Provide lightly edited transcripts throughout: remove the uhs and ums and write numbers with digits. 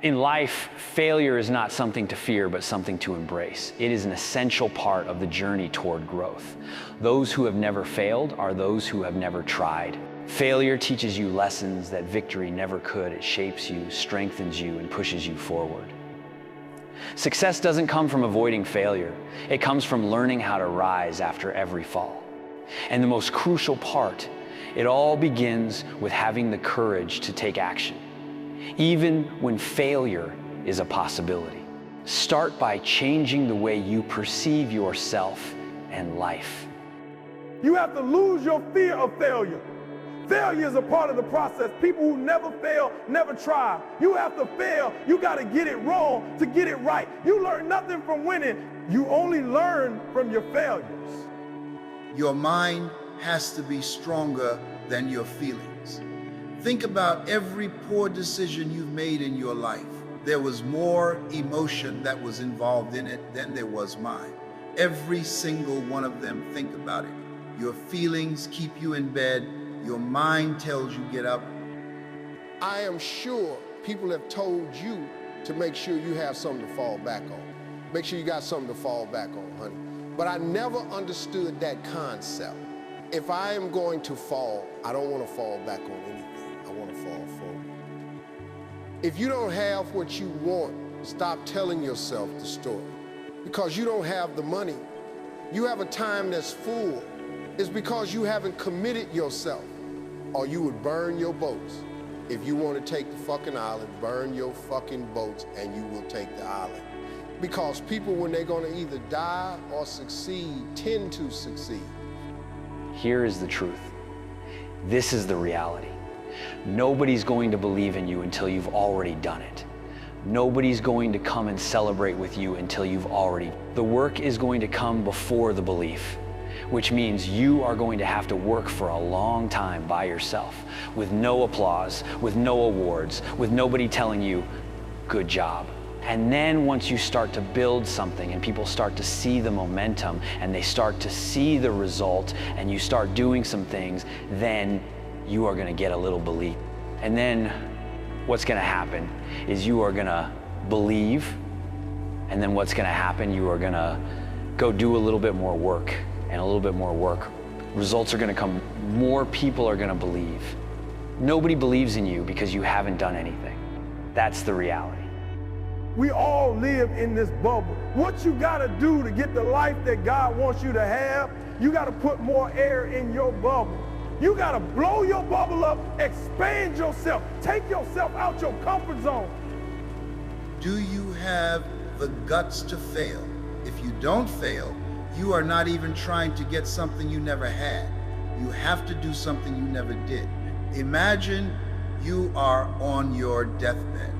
In life, failure is not something to fear, but something to embrace. It is an essential part of the journey toward growth. Those who have never failed are those who have never tried. Failure teaches you lessons that victory never could. It shapes you, strengthens you, and pushes you forward. Success doesn't come from avoiding failure. It comes from learning how to rise after every fall. And the most crucial part, it all begins with having the courage to take action, even when failure is a possibility. Start by changing the way you perceive yourself and life. You have to lose your fear of failure. Failure is a part of the process. People who never fail, never try. You have to fail. You got to get it wrong to get it right. You learn nothing from winning. You only learn from your failures. Your mind has to be stronger than your feelings. Think about every poor decision you've made in your life. There was more emotion that was involved in it than there was mine. Every single one of them. Think about it. Your feelings keep you in bed. Your mind tells you get up. I am sure people have told you to make sure you have something to fall back on. Make sure you got something to fall back on, honey. But I never understood that concept. If I am going to fall, I don't want to fall back on anything. I want to fall forward. If you don't have what you want, stop telling yourself the story. Because you don't have the money. You have a time that's full. It's because you haven't committed yourself, or you would burn your boats. If you want to take the fucking island, burn your fucking boats and you will take the island. Because people, when they're going to either die or succeed, tend to succeed. Here is the truth. This is the reality. Nobody's going to believe in you until you've already done it. Nobody's going to come and celebrate with you until you've already. The work is going to come before the belief, which means you are going to have to work for a long time by yourself, with no applause, with no awards, with nobody telling you, good job. And then once you start to build something and people start to see the momentum and they start to see the result and you start doing some things, then you are going to get a little belief. And then what's going to happen is you are going to believe, and then what's going to happen, you are going to go do a little bit more work and a little bit more work. Results are going to come. More people are going to believe. Nobody believes in you because you haven't done anything. That's the reality. We all live in this bubble. What you got to do to get the life that God wants you to have, you got to put more air in your bubble. You got to blow your bubble up, expand yourself, take yourself out your comfort zone. Do you have the guts to fail? If you don't fail, you are not even trying to get something you never had. You have to do something you never did. Imagine you are on your deathbed,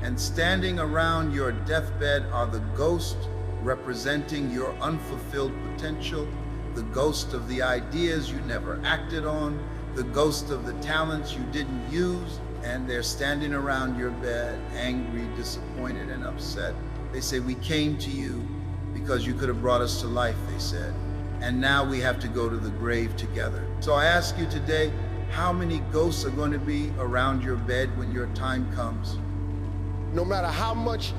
and standing around your deathbed are the ghosts representing your unfulfilled potential, the ghost of the ideas you never acted on, the ghost of the talents you didn't use, and they're standing around your bed, angry, disappointed, and upset. They say, we came to you because you could have brought us to life, they said, and now we have to go to the grave together. So I ask you today, how many ghosts are going to be around your bed when your time comes? No matter how much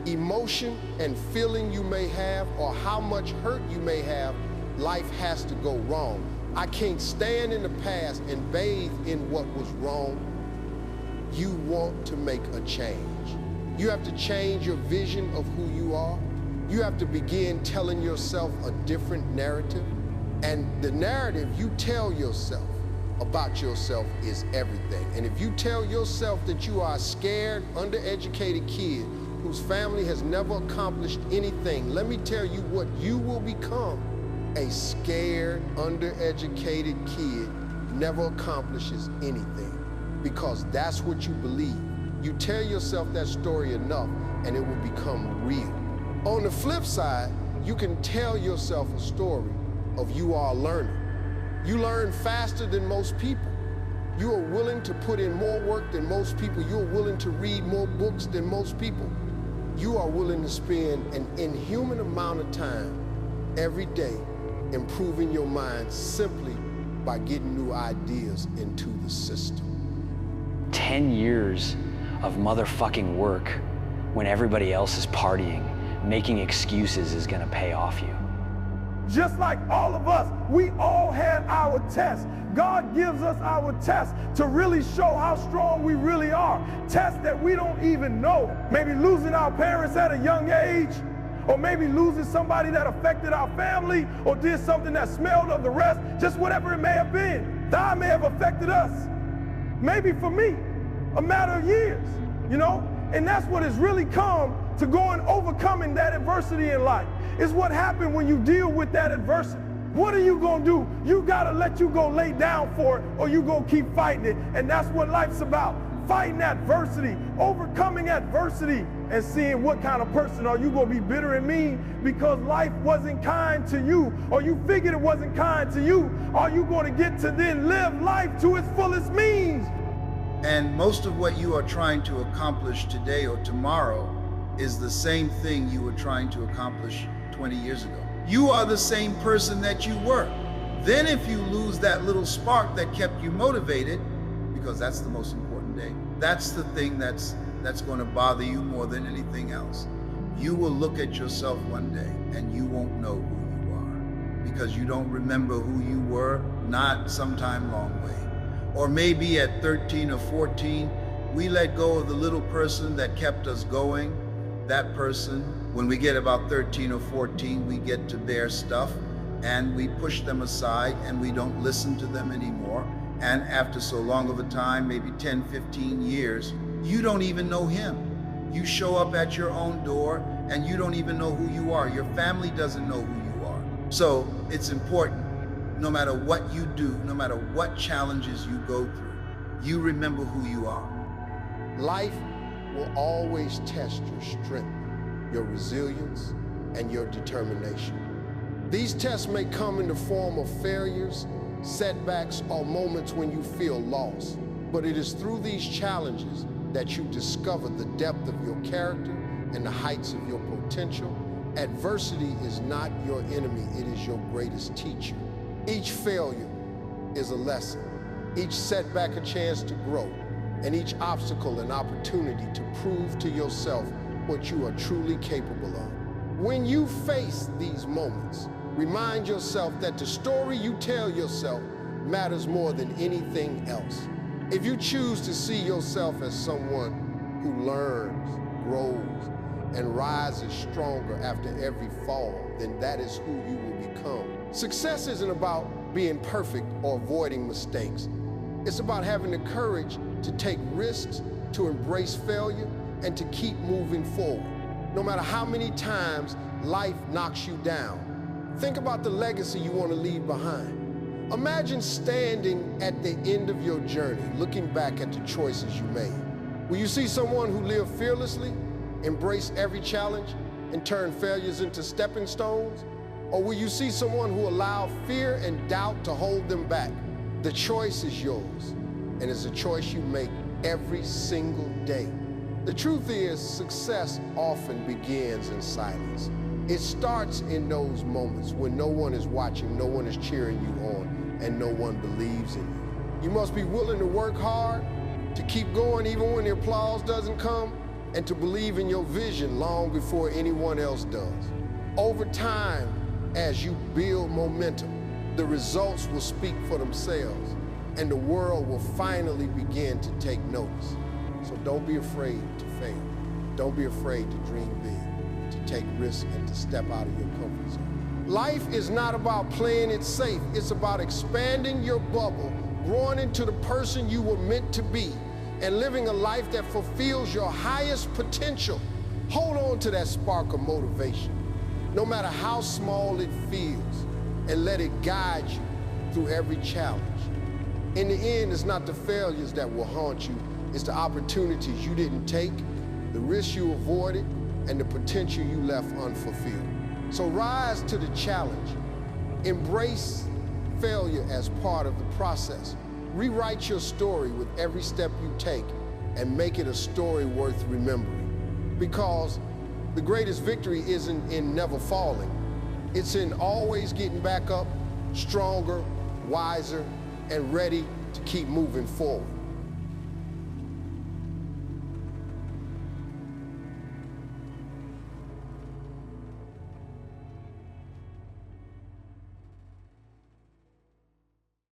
emotion and feeling you may have or how much hurt you may have, life has to go wrong. I can't stand in the past and bathe in what was wrong. You want to make a change. You have to change your vision of who you are. You have to begin telling yourself a different narrative. And the narrative you tell yourself about yourself is everything. And if you tell yourself that you are a scared, undereducated kid whose family has never accomplished anything, let me tell you what you will become. A scared, undereducated kid never accomplishes anything, because that's what you believe. You tell yourself that story enough and it will become real. On the flip side, you can tell yourself a story of you are learning. You learn faster than most people. You are willing to put in more work than most people. You are willing to read more books than most people. You are willing to spend an inhuman amount of time every day improving your mind simply by getting new ideas into the system. 10 years of motherfucking work when everybody else is partying, making excuses is gonna pay off you. Just like all of us, we all had our tests. God gives us our tests to really show how strong we really are. Tests that we don't even know. Maybe losing our parents at a young age, or maybe losing somebody that affected our family, or did something that smelled of the rest, just whatever it may have been. That may have affected us. Maybe for me, a matter of years, you know? And that's what has really come to going overcoming that adversity in life. It's what happened when you deal with that adversity. What are you gonna do? You gotta let you go lay down for it, or you gonna keep fighting it. And that's what life's about. Fighting adversity, overcoming adversity, and seeing what kind of person are you gonna be bitter and mean because life wasn't kind to you, or you figured it wasn't kind to you. Are you gonna get to then live life to its fullest means? And most of what you are trying to accomplish today or tomorrow is the same thing you were trying to accomplish 20 years ago. You are the same person that you were. Then if you lose that little spark that kept you motivated, because that's the most important day, that's the thing that's going to bother you more than anything else. You will look at yourself one day and you won't know who you are because you don't remember who you were, not sometime long way. Or maybe at 13 or 14, we let go of the little person that kept us going. That person, when we get about 13 or 14, we get to their stuff and we push them aside and we don't listen to them anymore. And after so long of a time, maybe 10, 15 years, you don't even know him. You show up at your own door and you don't even know who you are. Your family doesn't know who you are. So it's important, no matter what you do, no matter what challenges you go through, you remember who you are. Life will always test your strength, your resilience, and your determination. These tests may come in the form of failures, setbacks, or moments when you feel lost. But it is through these challenges that you discover the depth of your character and the heights of your potential. Adversity is not your enemy, it is your greatest teacher. Each failure is a lesson, each setback a chance to grow, and each obstacle an opportunity to prove to yourself what you are truly capable of. When you face these moments, remind yourself that the story you tell yourself matters more than anything else. If you choose to see yourself as someone who learns, grows, and rises stronger after every fall, then that is who you will become. Success isn't about being perfect or avoiding mistakes. It's about having the courage to take risks, to embrace failure, and to keep moving forward. No matter how many times life knocks you down, think about the legacy you want to leave behind. Imagine standing at the end of your journey, looking back at the choices you made. Will you see someone who lived fearlessly, embraced every challenge, and turned failures into stepping stones? Or will you see someone who allowed fear and doubt to hold them back? The choice is yours, and it's a choice you make every single day. The truth is, success often begins in silence. It starts in those moments when no one is watching, no one is cheering you on, and no one believes in you. You must be willing to work hard, to keep going even when the applause doesn't come, and to believe in your vision long before anyone else does. Over time, as you build momentum, the results will speak for themselves, and the world will finally begin to take notice. So don't be afraid to fail. Don't be afraid to dream big, to take risks, and to step out of your comfort zone. Life is not about playing it safe. It's about expanding your bubble, growing into the person you were meant to be, and living a life that fulfills your highest potential. Hold on to that spark of motivation, no matter how small it feels, and let it guide you through every challenge. In the end, it's not the failures that will haunt you, it's the opportunities you didn't take, the risks you avoided, and the potential you left unfulfilled. So rise to the challenge. Embrace failure as part of the process. Rewrite your story with every step you take and make it a story worth remembering. Because the greatest victory isn't in never falling. It's in always getting back up, stronger, wiser, and ready to keep moving forward.